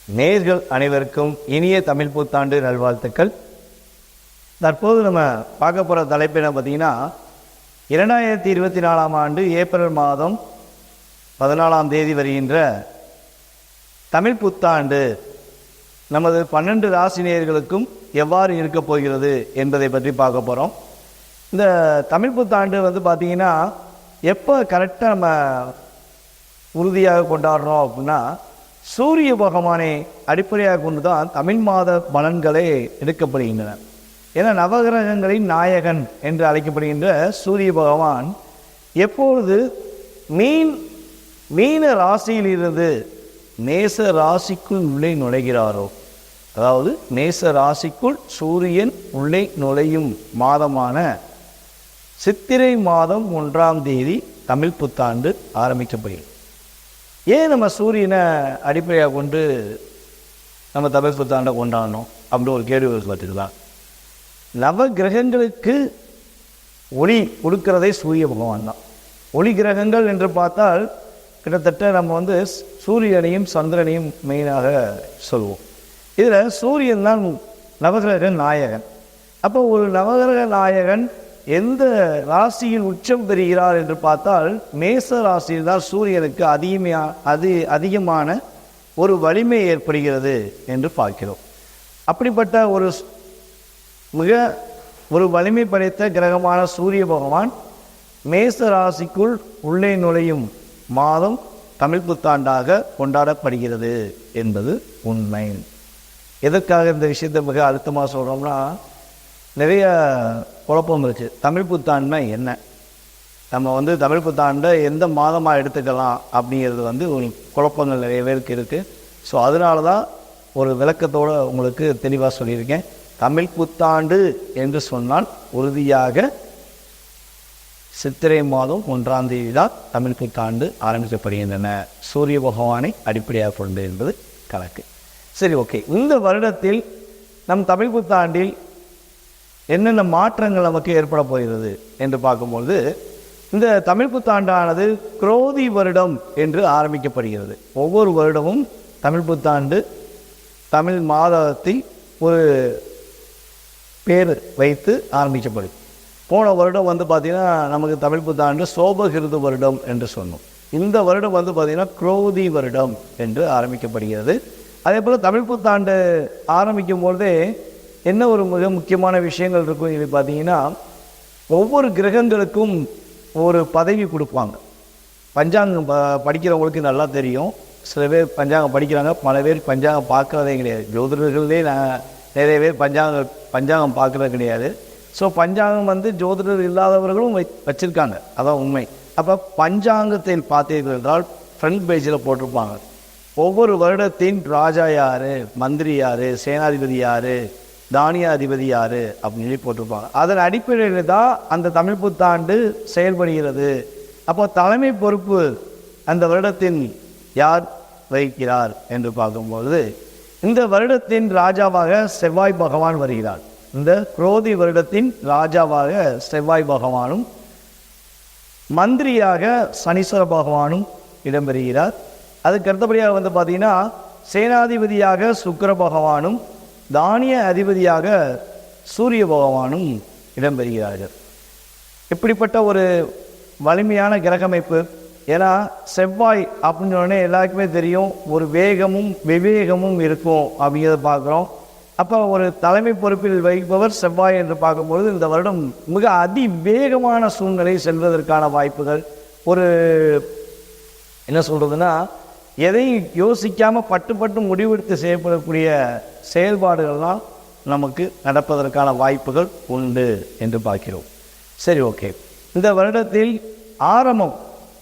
நேயர்கள் அனைவருக்கும் இனிய தமிழ் புத்தாண்டு நல்வாழ்த்துக்கள். தற்போது நம்ம பார்க்க போகிற தலைப்பு என்ன பார்த்தீங்கன்னா, 2024ஆம் ஆண்டு ஏப்ரல் மாதம் 14ஆம் தேதி வருகின்ற தமிழ் புத்தாண்டு நமது 12 ராசி நேயர்களுக்கும் எவ்வாறு இருக்கப் போகிறது என்பதை பற்றி பார்க்க போகிறோம். இந்த தமிழ் புத்தாண்டு பார்த்தீங்கன்னா எப்போ கரெக்டாக நம்ம உறுதியாக கொண்டாடுறோம் அப்படின்னா, சூரிய பகவானை அடிப்படையாக கொண்டு தான் தமிழ் மாத பலன்களே எடுக்கப்படுகின்றன. ஏன்னா நவகிரகங்களின் நாயகன் என்று அழைக்கப்படுகின்ற சூரிய பகவான் எப்பொழுது மீன ராசியிலிருந்து நேச ராசிக்குள் உள்ளே நுழைகிறாரோ, அதாவது நேச ராசிக்குள் சூரியன் உள்ளே நுழையும் மாதமான சித்திரை மாதம் 1ஆம் தேதி தமிழ் புத்தாண்டு ஆரம்பிக்கப்படுகிறது. ஏன் நம்ம சூரியனை அடிப்படையாக கொண்டு நம்ம தமிழ் புத்தாண்டை கொண்டாடணும் அப்படின்னு ஒரு கேள்வி பார்த்துக்கலாம். நவ கிரகங்களுக்கு ஒளி கொடுக்கிறதே சூரிய பகவான் தான். ஒளி கிரகங்கள் என்று பார்த்தால் கிட்டத்தட்ட நம்ம சூரியனையும் சந்திரனையும் மெயினாக சொல்லுவோம். இதில் சூரியன் தான் நவகிரக நாயகன். அப்போ ஒரு நவகிரக நாயகன் எந்த ராசியில் உச்சம் பெறுகிறார் என்று பார்த்தால் மேச ராசியில் தான் சூரியனுக்கு அதிகமான ஒரு வலிமை ஏற்படுகிறது என்று பார்க்கிறோம். அப்படிப்பட்ட ஒரு வலிமை படைத்த கிரகமான சூரிய பகவான் மேச ராசிக்குள் உள்ளே நுழையும் மாதம் தமிழ் புத்தாண்டாக கொண்டாடப்படுகிறது என்பது உண்மை. எதற்காக இந்த விஷயத்தை மிக அழுத்தமாக சொல்கிறோம்னா, நிறைய குழப்பம் இருக்குது. தமிழ் புத்தாண்டுனா என்ன, நம்ம தமிழ் புத்தாண்டை எந்த மாதமாக எடுத்துக்கலாம் அப்படிங்கிறது ஒரு குழப்பங்கள் நிறைய பேருக்கு இருக்குது. ஸோ அதனால தான் ஒரு விளக்கத்தோடு உங்களுக்கு தெளிவாக சொல்லியிருக்கேன். தமிழ் புத்தாண்டு என்று சொன்னால் உறுதியாக சித்திரை மாதம் 1ஆம் தேதி தான் தமிழ் புத்தாண்டு ஆரம்பிக்கப்படுகின்றன. சூரிய பகவானை அடிப்படையாக கொண்டு என்பது கணக்கு. சரி, ஓகே. இந்த வருடத்தில் நம் தமிழ் புத்தாண்டில் என்னென்ன மாற்றங்கள் நமக்கு ஏற்பட போகிறது என்று பார்க்கும்பொழுது, இந்த தமிழ் புத்தாண்டானது குரோதி வருடம் என்று ஆரம்பிக்கப்படுகிறது. ஒவ்வொரு வருடமும் தமிழ் புத்தாண்டு தமிழ் மாதத்தில் ஒரு பேர் வைத்து ஆரம்பிக்கப்படும். போன வருடம் பார்த்திங்கன்னா நமக்கு தமிழ் புத்தாண்டு சோபகிருது வருடம் என்று சொன்னோம். இந்த வருடம் பார்த்திங்கன்னா குரோதி வருடம் என்று ஆரம்பிக்கப்படுகிறது. அதே போல் தமிழ் புத்தாண்டு ஆரம்பிக்கும் பொழுதே என்ன ஒரு மிக முக்கியமான விஷயங்கள் இருக்கும் இது பார்த்தீங்கன்னா, ஒவ்வொரு கிரகங்களுக்கும் ஒரு பதவி கொடுப்பாங்க. பஞ்சாங்கம் படிக்கிறவங்களுக்கு நல்லா தெரியும். சில பேர் பஞ்சாங்கம் படிக்கிறாங்க, பல பேர் பஞ்சாங்கம் பார்க்குறதே கிடையாது. ஜோதிடர்களே நிறைய பேர் பஞ்சாங்கம் பார்க்குறது கிடையாது. ஸோ பஞ்சாங்கம் ஜோதிடர் இல்லாதவர்களும் வச்சுருக்காங்க, அதான் உண்மை. அப்போ பஞ்சாங்கத்தில் பார்த்தீர்கள் என்றால் ஃப்ரண்ட் பேஜில் போட்டிருப்பாங்க ஒவ்வொரு வருடத்தின் ராஜா யார், மந்திரி யார், சேனாதிபதி யார், தானியாதிபதி யார் அப்படின்னு சொல்லி போட்டிருப்பாங்க. அதன் அடிப்படையில் தான் அந்த தமிழ் புத்தாண்டு செயல்படுகிறது. அப்போ தலைமை பொறுப்பு அந்த வருடத்தின் யார் வகிக்கிறார் என்று பார்க்கும்போது, இந்த வருடத்தின் ராஜாவாக செவ்வாய் பகவான் வருகிறார். இந்த குரோதி வருடத்தின் ராஜாவாக செவ்வாய் பகவானும் மந்திரியாக சனீஸ்வர பகவானும் இடம்பெறுகிறார். அதுக்கு அடுத்தபடியாக பார்த்தீங்கன்னா சேனாதிபதியாக சுக்கிர பகவானும் தானிய அதிபதியாக சூரிய பகவானும் இடம்பெறுகிறார்கள். இப்படிப்பட்ட ஒரு வலிமையான கிரகமைப்பு. ஏன்னா செவ்வாய் அப்படின்னு சொன்னோடனே எல்லாருக்குமே தெரியும், ஒரு வேகமும் விவேகமும் இருக்கும் அப்படிங்கிறத பார்க்குறோம். அப்போ ஒரு தலைமை பொறுப்பில் வகிப்பவர் செவ்வாய் என்று பார்க்கும்பொழுது, இந்த வருடம் மிக அதிவேகமான சூழ்நிலை செல்வதற்கான வாய்ப்புகள், ஒரு என்ன சொல்கிறதுனா எதையும் யோசிக்காமல் பட்டு முடிவெடுத்து செய்யப்படக்கூடிய செயல்பாடுகள்லாம் நமக்கு நடப்பதற்கான வாய்ப்புகள் உண்டு என்று பார்க்கிறோம். சரி, ஓகே. இந்த வருடத்தில் ஆரம்பம்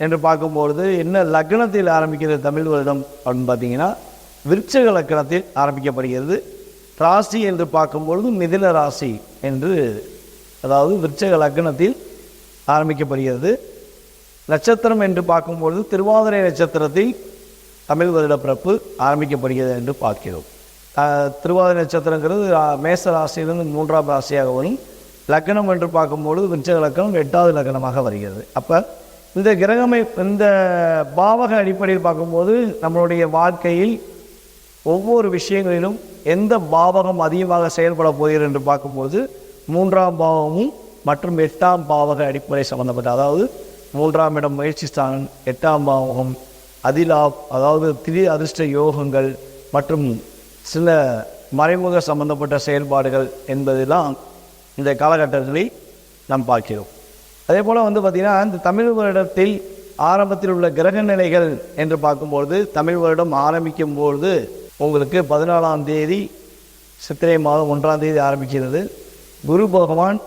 என்று பார்க்கும்பொழுது என்ன லக்னத்தில் ஆரம்பிக்கிறது தமிழ் வருடம் அப்படின்னு பார்த்தீங்கன்னா, விருச்சிக லக்னத்தில் ஆரம்பிக்கப்படுகிறது. ராசி என்று பார்க்கும்பொழுது மிதுன ராசி என்று, அதாவது விருச்சிக லக்னத்தில் ஆரம்பிக்கப்படுகிறது. நட்சத்திரம் என்று பார்க்கும்பொழுது திருவாதிரை நட்சத்திரத்தில் தமிழ் வருட பிறப்பு ஆரம்பிக்கப்படுகிறது என்று பார்க்கிறோம். திருவாதிரை நட்சத்திரங்கிறது மேச ராசியிலிருந்து 3ஆம் ராசியாக வரும். லக்னம் என்று பார்க்கும்பொழுது விருச்சிக லக்னம் 8வது லக்னமாக வருகிறது. அப்போ இந்த பாவக அடிப்படையில் பார்க்கும்போது நம்மளுடைய வாழ்க்கையில் ஒவ்வொரு விஷயங்களிலும் எந்த பாவகம் அதிகமாக செயல்பட போகிறது என்று பார்க்கும்போது 3ஆம் பாவமும் மற்றும் 8ஆம் பாவக அடிப்படை சம்பந்தப்பட்ட, அதாவது 3ஆம் இடம் முயற்சி ஸ்தானம், 8ஆம் பாவகம் அதாவது திடீர் அதிர்ஷ்ட யோகங்கள் மற்றும் சில மறைமுக சம்பந்தப்பட்ட செயல்பாடுகள் என்பதெல்லாம் இந்த காலகட்டங்களில் நாம் பார்க்கிறோம். அதே போல் பார்த்திங்கன்னா இந்த தமிழ் வருடத்தில் ஆரம்பத்தில் உள்ள கிரக நிலைகள் என்று பார்க்கும்பொழுது தமிழ் வருடம் ஆரம்பிக்கும்பொழுது உங்களுக்கு 14ஆம் தேதி சித்திரை மாதம் 1ஆம் தேதி ஆரம்பிக்கிறது. குரு பகவான்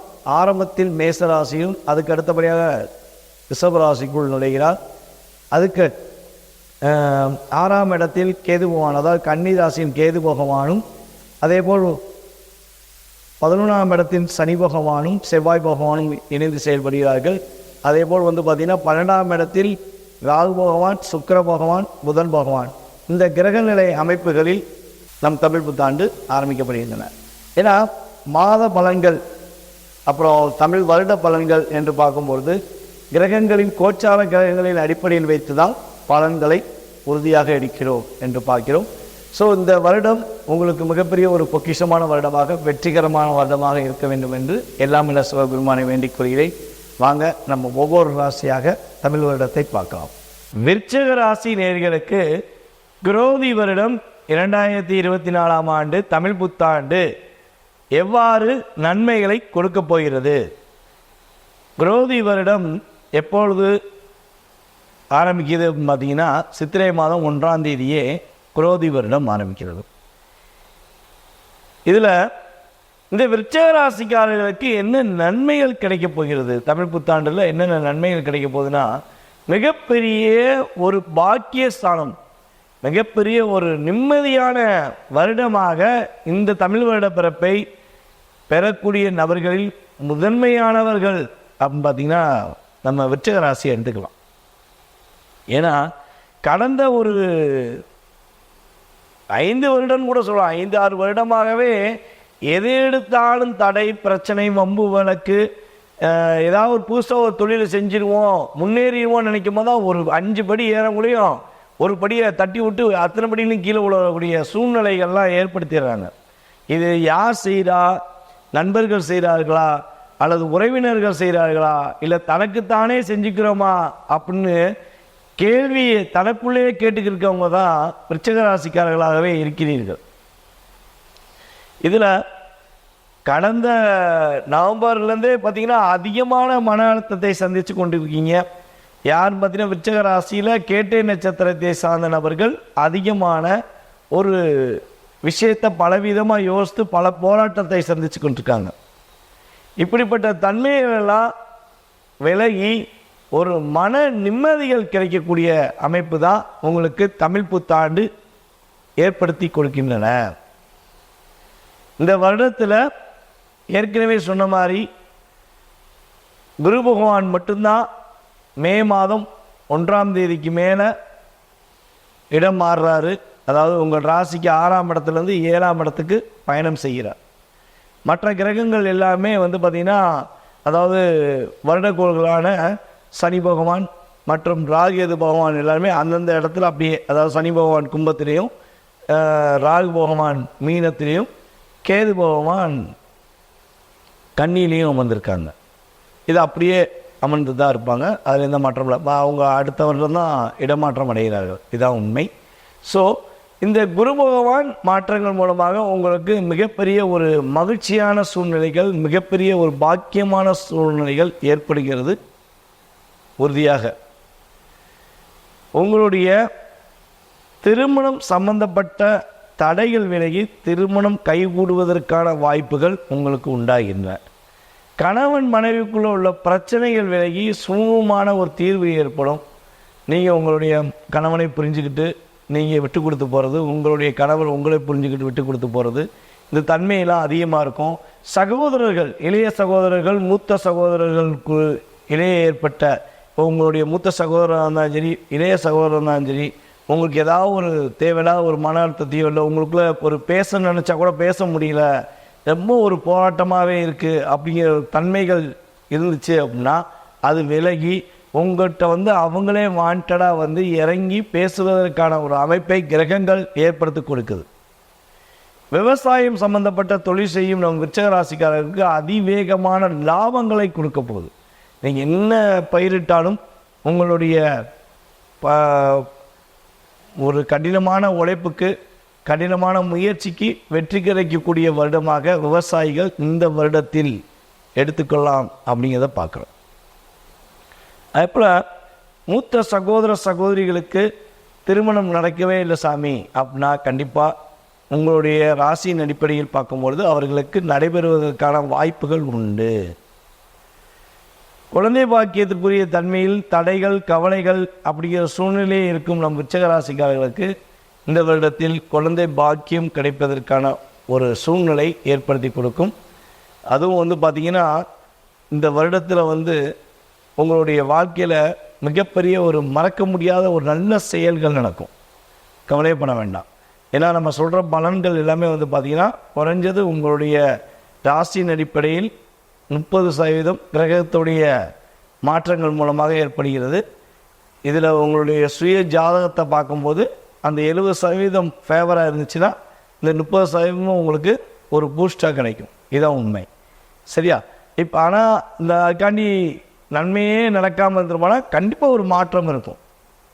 ஆரம்பத்தில் மேசராசியும் அதுக்கு அடுத்தபடியாக ரிஷபராசிக்குள் நுழைகிறார். அதுக்கு 6ஆம் இடத்தில் கேது பகவான், அதாவது கன்னி ராசியின் கேது பகவானும், அதேபோல் 11ஆம் இடத்தின் சனி பகவானும் செவ்வாய் பகவானும் இணைந்து செயல்படுகிறார்கள். அதேபோல் பார்த்திங்கன்னா 12ஆம் இடத்தில் ராகு பகவான், சுக்கிர பகவான், புதன் பகவான், இந்த கிரகநிலை அமைப்புகளில் நம் தமிழ் புத்தாண்டு ஆரம்பிக்கப்படுகின்றன. ஏன்னா மாத பலன்கள் அப்புறம் தமிழ் வருட பலன்கள் என்று பார்க்கும்பொழுது கிரகங்களின் கோச்சார கிரகங்களின் அடிப்படையில் வைத்து தான் பலன்களை உறுதியாக எடுக்கிறோம் என்று பார்க்கிறோம். ஸோ இந்த வருடம் உங்களுக்கு மிகப்பெரிய ஒரு பொக்கிஷமான வருடமாக, வெற்றிகரமான வருடமாக இருக்க வேண்டும் என்று எல்லாம் இல்ல சிவபெருமானை வேண்டிக் கொள்கிறேன். வாங்க நம்ம ஒவ்வொரு ராசியாக தமிழ் வருடத்தை பார்க்கலாம். விருச்சிக ராசி நேயர்களுக்கு குரோதி வருடம் 2024ஆம் ஆண்டு தமிழ் புத்தாண்டு எவ்வாறு நன்மைகளை கொடுக்க போகிறது? குரோதி வருடம் எப்பொழுது ஆரம்பிக்கிறது பார்த்தீங்கன்னா சித்திரை மாதம் 1ஆம் தேதியே குரோதி வருடம் ஆரம்பிக்கிறது. இதில் இந்த விருச்சிக ராசிக்காரர்களுக்கு என்ன நன்மைகள் கிடைக்க போகிறது? தமிழ் புத்தாண்டில் என்னென்ன நன்மைகள் கிடைக்க போகுதுன்னா, மிகப்பெரிய ஒரு பாக்கியஸ்தானம், மிகப்பெரிய ஒரு நிம்மதியான வருடமாக இந்த தமிழ் வருட பிறப்பை பெறக்கூடிய நபர்களில் முதன்மையானவர்கள் அப்படின்னு பார்த்தீங்கன்னா நம்ம விருச்சிக ராசியை எடுத்துக்கலாம். ஏன்னா கடந்த ஒரு 5 வருடம் கூட சொல்லலாம், 5-6 வருடமாகவே எது எடுத்தாலும் தடை, பிரச்சனை, வம்பு வழக்கு, ஏதாவது ஒரு புதுசாக ஒரு தொழிலை செஞ்சிருவோம், முன்னேறிடுவோம் நினைக்கும் போது தான் ஒரு 5 படி ஏற முடியும், ஒரு படியை தட்டி விட்டு அத்தனை படியிலும் கீழே விழக்கூடிய சூழ்நிலைகள்லாம் ஏற்படுத்திடுறாங்க. இது யார் செய்கிறா? நண்பர்கள் செய்கிறார்களா அல்லது உறவினர்கள் செய்கிறார்களா இல்லை தனக்குத்தானே செஞ்சுக்கிறோமா அப்படின்னு கேள்வியை தனக்குள்ளேயே கேட்டுக்கிருக்கவங்க தான் விருச்சிக ராசிக்காரர்களாகவே இருக்கிறீர்கள். இதில் கடந்த நவம்பர்லேருந்தே பார்த்திங்கன்னா அதிகமான மன அழுத்தத்தை சந்தித்து கொண்டிருக்கீங்க. யாருன்னு பார்த்தீங்கன்னா விருச்சிக ராசியில் கேட்டை நட்சத்திரத்தை சார்ந்த நபர்கள் அதிகமான ஒரு விஷயத்தை பலவிதமாக யோசித்து பல போராட்டத்தை சந்தித்து கொண்டிருக்காங்க. இப்படிப்பட்ட தன்மைகளெல்லாம் விலகி ஒரு மன நிம்மதிகள் கிடைக்கக்கூடிய அமைப்பு தான் உங்களுக்கு தமிழ் புத்தாண்டு ஏற்படுத்தி கொடுக்கின்றன. இந்த வருடத்தில் ஏற்கனவே சொன்ன மாதிரி குரு பகவான் மட்டும்தான் மே மாதம் 1ஆம் தேதிக்கு மேலே இடம் மாறுறாரு. அதாவது உங்கள் ராசிக்கு 6ஆம் இடத்துலேருந்து 7ஆம் இடத்துக்கு பயணம் செய்கிறார். மற்ற கிரகங்கள் எல்லாமே பார்த்திங்கன்னா அதாவது வருடக்கோள்களான சனி பகவான் மற்றும் ராகுகேது பகவான் எல்லாருமே அந்தந்த இடத்துல அப்படியே, அதாவது சனி பகவான் கும்பத்திலையும் ராகு பகவான் மீனத்திலையும் கேது பகவான் கன்னியிலையும் அமர்ந்திருக்காங்க. இது அப்படியே அமர்ந்து தான் இருப்பாங்க, அதில் எந்த மாற்றம் இல்லை. அவங்க அடுத்த வருடம் தான் இடமாற்றம் அடைகிறார்கள், இதுதான் உண்மை. ஸோ இந்த குரு பகவான் மாற்றங்கள் மூலமாக உங்களுக்கு மிகப்பெரிய ஒரு மகிழ்ச்சியான சூழ்நிலைகள், மிகப்பெரிய ஒரு பாக்கியமான சூழ்நிலைகள் ஏற்படுகிறது உறுதியாக. உங்களுடைய திருமணம் சம்பந்தப்பட்ட தடைகள் விலகி திருமணம் கைகூடுவதற்கான வாய்ப்புகள் உங்களுக்கு உண்டாகின்றன. கணவன் மனைவிக்குள்ளே உள்ள பிரச்சனைகள் விலகி சுமூகமான ஒரு தீர்வு ஏற்படும். நீங்கள் உங்களுடைய கணவனை புரிஞ்சுக்கிட்டு நீங்கள் விட்டு கொடுத்து போகிறது, உங்களுடைய கணவர் உங்களை புரிஞ்சுக்கிட்டு விட்டு கொடுத்து போகிறது, இந்த தன்மையெல்லாம் அதிகமாக இருக்கும். சகோதரர்கள், இளைய சகோதரர்கள், மூத்த சகோதரர்களுக்கு இடையே ஏற்பட்ட, உங்களுடைய மூத்த சகோதரராக இருந்தாலும் சரி, இளைய சகோதரராக இருந்தாலும் சரி, உங்களுக்கு ஏதாவது ஒரு தேவையில்லாத ஒரு மன அழுத்தத்தையோ இல்லை உங்களுக்குள்ளே ஒரு பேச நினச்சா கூட பேச முடியல, ரொம்ப ஒரு போராட்டமாகவே இருக்குது அப்படிங்கிற தன்மைகள் இருந்துச்சு அப்படின்னா அது விலகி உங்கள்கிட்ட அவங்களே வாண்டடாக இறங்கி பேசுவதற்கான ஒரு அமைப்பை கிரகங்கள் ஏற்படுத்தி கொடுக்குது. விவசாயம் சம்பந்தப்பட்ட தொழில் செய்யும் நம் விருச்சிக ராசிக்காரர்களுக்கு அதிவேகமான லாபங்களை கொடுக்க போகுது. நீங்கள் என்ன பயிரிட்டாலும் உங்களுடைய ஒரு கடினமான உழைப்புக்கு, கடினமான முயற்சிக்கு வெற்றி கிடைக்கக்கூடிய வருடமாக விவசாயிகள் இந்த வருடத்தில் எடுத்துக்கொள்ளலாம் அப்படிங்கிறத பார்க்குறோம். அதுபோல் மூத்த சகோதர சகோதரிகளுக்கு திருமணம் நடக்கவே இல்லை சாமி அப்படின்னா கண்டிப்பாக உங்களுடைய ராசியின் அடிப்படையில் பார்க்கும்பொழுது அவர்களுக்கு நடைபெறுவதற்கான வாய்ப்புகள் உண்டு. குழந்தை பாக்கியத்துக்குரிய தன்மையில் தடைகள், கவலைகள் அப்படிங்கிற சூழ்நிலையே இருக்கும் நம் விருச்சிக ராசிக்காரர்களுக்கு இந்த வருடத்தில் குழந்தை பாக்கியம் கிடைப்பதற்கான ஒரு சூழ்நிலை ஏற்படுத்தி கொடுக்கும். அதுவும் பார்த்திங்கன்னா இந்த வருடத்தில் உங்களுடைய வாழ்க்கையில் மிகப்பெரிய ஒரு மறக்க முடியாத ஒரு நல்ல செயல்கள் நடக்கும். கவலையே பண்ண வேண்டாம். ஏன்னா நம்ம சொல்கிற பலன்கள் எல்லாமே பார்த்திங்கன்னா குறைஞ்சது உங்களுடைய ராசியின் அடிப்படையில் 30% கிரகத்துடைய மாற்றங்கள் மூலமாக ஏற்படுகிறது. இதில் உங்களுடைய சுய ஜாதகத்தை பார்க்கும்போது அந்த 70% ஃபேவராக இருந்துச்சுன்னா இந்த 30% உங்களுக்கு ஒரு பூஸ்டாக கிடைக்கும். இதுதான் உண்மை. சரியா? இப்போ ஆனால் இந்த அதுக்காண்டி நன்மையே நடக்காமல் இருந்துருமானா கண்டிப்பாக ஒரு மாற்றம் இருக்கும்.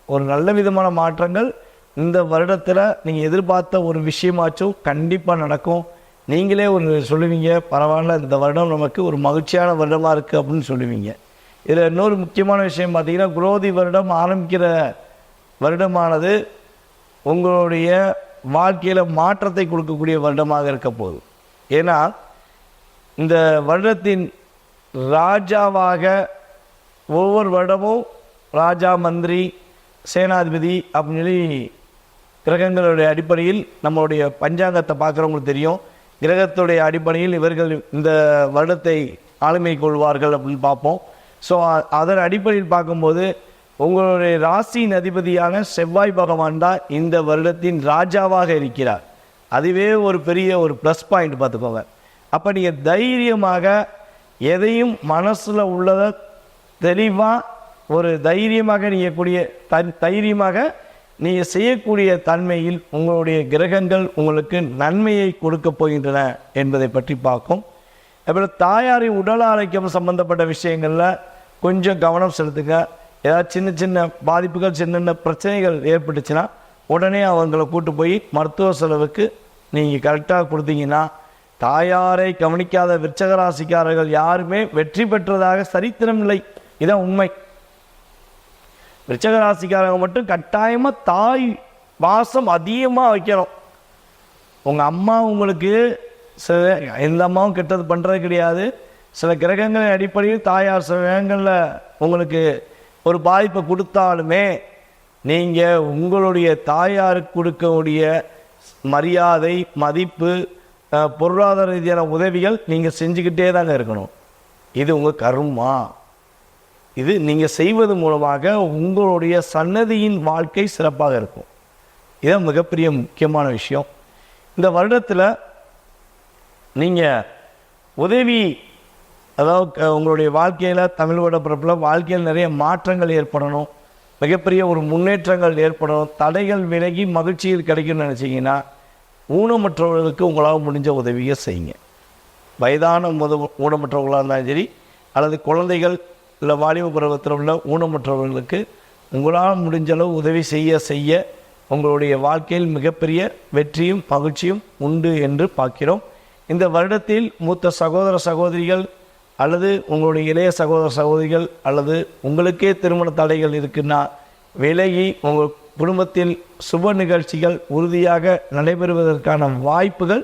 ஒரு நல்ல விதமான மாற்றங்கள் இந்த வருடத்தில் நீங்கள் எதிர்பார்த்த ஒரு விஷயமாச்சும் கண்டிப்பாக நடக்கும். நீங்களே ஒரு சொல்லுவீங்க, பரவாயில்ல இந்த வருடம் நமக்கு ஒரு மகிழ்ச்சியான வருடமாக இருக்குது அப்படின்னு சொல்லுவீங்க. இதில் இன்னொரு முக்கியமான விஷயம் பார்த்திங்கன்னா, குரோதி வருடம் ஆரம்பிக்கிற வருடமானது உங்களுடைய வாழ்க்கையில் மாற்றத்தை கொடுக்கக்கூடிய வருடமாக இருக்க போகுது. ஏன்னா இந்த வருடத்தின் ராஜாவாக ஒவ்வொரு வருடமும் ராஜா, மந்திரி, சேனாதிபதி அப்படின்னு சொல்லி கிரகங்களுடைய அடிப்படையில் நம்மளுடைய பஞ்சாங்கத்தை பார்க்குறவங்களுக்கு தெரியும். கிரகத்துடைய அடிப்படையில் இவர்கள் இந்த வருடத்தை ஆளுமை கொள்வார்கள் அப்படின்னு பார்ப்போம். ஸோ அதன் அடிப்படையில் பார்க்கும்போது உங்களுடைய ராசியின் அதிபதியான செவ்வாய் பகவான் தான் இந்த வருடத்தின் ராஜாவாக இருக்கிறார். அதுவே ஒரு பெரிய ஒரு ப்ளஸ் பாயிண்ட் பார்த்துக்கோங்க. அப்போ நீங்கள் தைரியமாக எதையும் மனசில் உள்ளதை தெளிவாக ஒரு தைரியமாக தைரியமாக நீங்கள் செய்யக்கூடிய தன்மையில் உங்களுடைய கிரகங்கள் உங்களுக்கு நன்மையை கொடுக்க போகின்றன என்பதை பற்றி பார்க்கும். அப்புறம் தாயாரின் உடல் ஆரோக்கியம் சம்பந்தப்பட்ட விஷயங்களில் கொஞ்சம் கவனம் செலுத்துங்க. ஏதாவது சின்ன சின்ன பாதிப்புகள், சின்ன பிரச்சனைகள் ஏற்பட்டுச்சுன்னா உடனே அவங்கள கூட்டு போய் மருத்துவ செலவுக்கு நீங்கள் கரெக்டாக கொடுத்தீங்கன்னா, தாயாரை கவனிக்காத விருச்சிக ராசிக்காரர்கள் யாருமே வெற்றி பெற்றதாக சரித்திரம் இல்லை. இதான் உண்மை. விருச்சிக ராசிக்காரங்க மட்டும் கட்டாயமாக தாய் வாசம் அதிகமாக வைக்கணும். உங்கள் அம்மா உங்களுக்கு எந்த அம்மாவும் கெட்டது பண்ணுறது கிடையாது. சில கிரகங்களின் அடிப்படையில் தாயார் சில கிரகங்களில் உங்களுக்கு ஒரு பாதிப்பை கொடுத்தாலுமே நீங்கள் உங்களுடைய தாயாருக்கு கொடுக்கக்கூடிய மரியாதை, மதிப்பு, பொருளாதார ரீதியான உதவிகள் நீங்கள் செஞ்சுக்கிட்டே தாங்க இருக்கணும். இது உங்கள் கர்மா. இது நீங்கள் செய்வது மூலமாக உங்களுடைய சன்னதியின் வாழ்க்கை சிறப்பாக இருக்கும். இதுதான் மிகப்பெரிய முக்கியமான விஷயம். இந்த வருடத்தில் நீங்கள் உதவி, அதாவது உங்களுடைய வாழ்க்கையில், தமிழ் வருட பிறப்பில் வாழ்க்கையில் நிறைய மாற்றங்கள் ஏற்படணும், மிகப்பெரிய ஒரு முன்னேற்றங்கள் ஏற்படணும், தடைகள் விலகி மகிழ்ச்சியில் கிடைக்கும்னு நினச்சிங்கன்னா ஊனமற்றவர்களுக்கு உங்களால் முடிஞ்ச உதவியை செய்யுங்க. வயதான ஊனமற்றவர்களாக இருந்தாலும் சரி, அல்லது குழந்தைகள் இல்லை வாலிப பருவத்தில் உள்ள ஊனமற்றவர்களுக்கு உங்களால் முடிஞ்சளவு உதவி செய்ய உங்களுடைய வாழ்க்கையில் மிகப்பெரிய வெற்றியும் மகிழ்ச்சியும் உண்டு என்று பார்க்கிறோம். இந்த வருடத்தில் மூத்த சகோதர சகோதரிகள் அல்லது உங்களுடைய இளைய சகோதர சகோதரிகள் அல்லது உங்களுக்கே திருமண தடைகள் இருக்குன்னா விலகி உங்கள் குடும்பத்தில் சுப நிகழ்ச்சிகள் உறுதியாக நடைபெறுவதற்கான வாய்ப்புகள்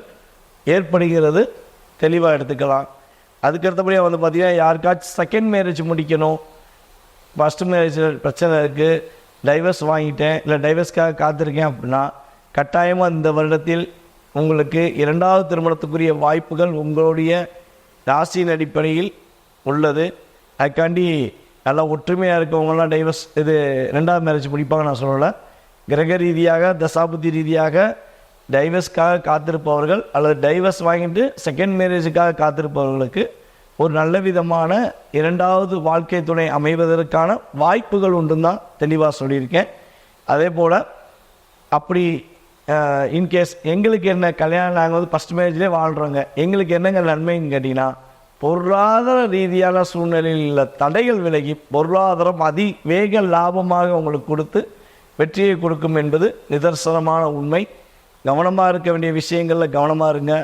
ஏற்படுகிறது. தெளிவாக எடுத்துக்கலாம். அதுக்கடுத்தபடியாக பார்த்திங்கன்னா, யாருக்காச்சும் செகண்ட் மேரேஜ் முடிக்கணும், ஃபஸ்ட்டு மேரேஜில் பிரச்சனை இருக்குது, டைவர்ஸ் வாங்கிட்டேன் இல்லை டைவர்ஸ்க்காக காத்திருக்கேன் அப்படின்னா கட்டாயமாக இந்த வருடத்தில் உங்களுக்கு 2வது திருமணத்துக்குரிய வாய்ப்புகள் உங்களுடைய ராசியின் அடிப்படையில் உள்ளது. அதுக்காண்டி நல்லா ஒற்றுமையாக இருக்கவங்களாம் டைவர்ஸ் 2வது மேரேஜ் முடிப்பாங்க நான் சொல்லலை. கிரக ரீதியாக, தசாபுத்தி ரீதியாக டைவர்ஸ்க்காக காத்திருப்பவர்கள் அல்லது டைவர்ஸ் வாங்கிட்டு செகண்ட் மேரேஜுக்காக காத்திருப்பவர்களுக்கு ஒரு நல்ல விதமான 2வது வாழ்க்கை துணை அமைவதற்கான வாய்ப்புகள் உண்டுன்னு தான் தெளிவாக சொல்லியிருக்கேன். அதே போல் அப்படி இன்கேஸ் எங்களுக்கு என்ன கல்யாணம் நாங்கள் வந்து ஃபஸ்ட் மேரேஜ்லேயே வாழ்கிறோங்க, எங்களுக்கு என்னங்க நன்மைன்னு கேட்டிங்கன்னா, பொருளாதார ரீதியான சூழ்நிலையில் உள்ள தடைகள் விலகி பொருளாதாரம் வேக லாபமாக உங்களுக்கு கொடுத்து வெற்றியை கொடுக்கும் என்பது நிதர்சனமான உண்மை. கவனமாக இருக்க வேண்டிய விஷயங்களில் கவனமாக இருங்க,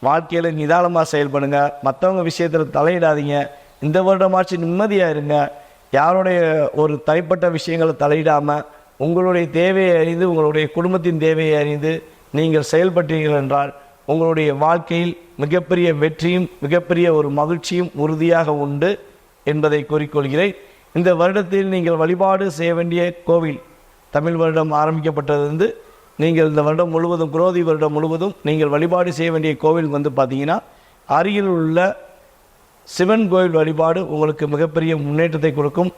வாழ்க்கையில் நிதானமாக செயல்படுங்க, மற்றவங்க விஷயத்தில் தலையிடாதீங்க. இந்த வருடமாச்சு நிம்மதியாக இருங்க. யாருடைய ஒரு தனிப்பட்ட விஷயங்களை தலையிடாமல் உங்களுடைய தேவையை அறிந்து, உங்களுடைய குடும்பத்தின் தேவையை அறிந்து நீங்கள் செயல்பட்டீர்கள் என்றால் உங்களுடைய வாழ்க்கையில் மிகப்பெரிய வெற்றியும் மிகப்பெரிய ஒரு மகிழ்ச்சியும் உறுதியாக உண்டு என்பதை கூறிக்கொள்கிறேன். இந்த வருடத்தில் நீங்கள் வழிபாடு செய்ய வேண்டிய கோவில், தமிழ் வருடம் ஆரம்பிக்கப்பட்டதிலிருந்து நீங்கள் இந்த வருடம் முழுவதும், குரோதி வருடம் முழுவதும் நீங்கள் வழிபாடு செய்ய வேண்டிய கோவில் வந்து பார்த்தீங்கன்னா, அருகில் உள்ள சிவன் கோவில் வழிபாடு உங்களுக்கு மிகப்பெரிய முன்னேற்றத்தை கொடுக்கும்.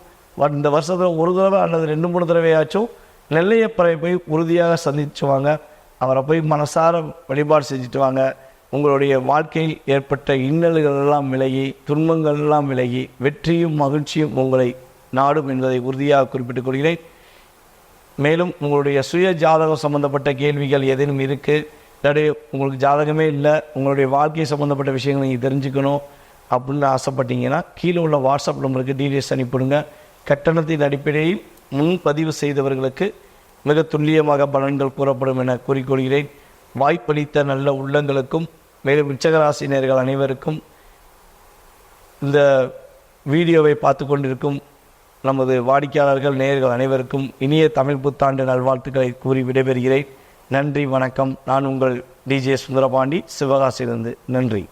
இந்த வருஷத்தில் ஒரு தடவை அல்லது 2-3 தடவையாச்சும் நெல்லையப்பரை போய் உறுதியாக சந்திச்சு வாங்க. அவரை போய் மனசார வழிபாடு செஞ்சுட்டு வாங்க. உங்களுடைய வாழ்க்கையில் ஏற்பட்ட இன்னல்கள் எல்லாம் விலகி, துன்பங்கள் எல்லாம் விலகி, வெற்றியும் மகிழ்ச்சியும் உங்களை நாடும் என்பதை உறுதியாக குறிப்பிட்டுக் கொள்கிறேன். மேலும் உங்களுடைய சுய ஜாதகம் சம்பந்தப்பட்ட கேள்விகள் ஏதேனும் இருக்குது, இல்லாட்டி உங்களுக்கு ஜாதகமே இல்லை, உங்களுடைய வாழ்க்கை சம்மந்தப்பட்ட விஷயங்களை நீங்கள் தெரிஞ்சுக்கணும் அப்படின்னு ஆசைப்பட்டீங்கன்னா கீழே உள்ள வாட்ஸ்அப் நம்பருக்கு டீட்டெயில்ஸ் அனுப்பிவிடுங்க. கட்டணத்தின் அடிப்படையில் முன்பதிவு செய்தவர்களுக்கு மிக துல்லியமாக பலன்கள் கூறப்படும் என கூறிக்கொள்கிறேன். வாய்ப்பளித்த நல்ல உள்ளங்களுக்கும் மேலும் விருச்சிகராசினியர்கள் அனைவருக்கும், இந்த வீடியோவை பார்த்து கொண்டிருக்கும் நமது வாடிக்கையாளர்கள் நேயர்கள் அனைவருக்கும் இனிய தமிழ் புத்தாண்டு நல்வாழ்த்துக்களை கூறி விடைபெறுகிறேன். நன்றி, வணக்கம். நான் உங்கள் டிஜே சுந்தரபாண்டி, சிவகாசியிலிருந்து. நன்றி.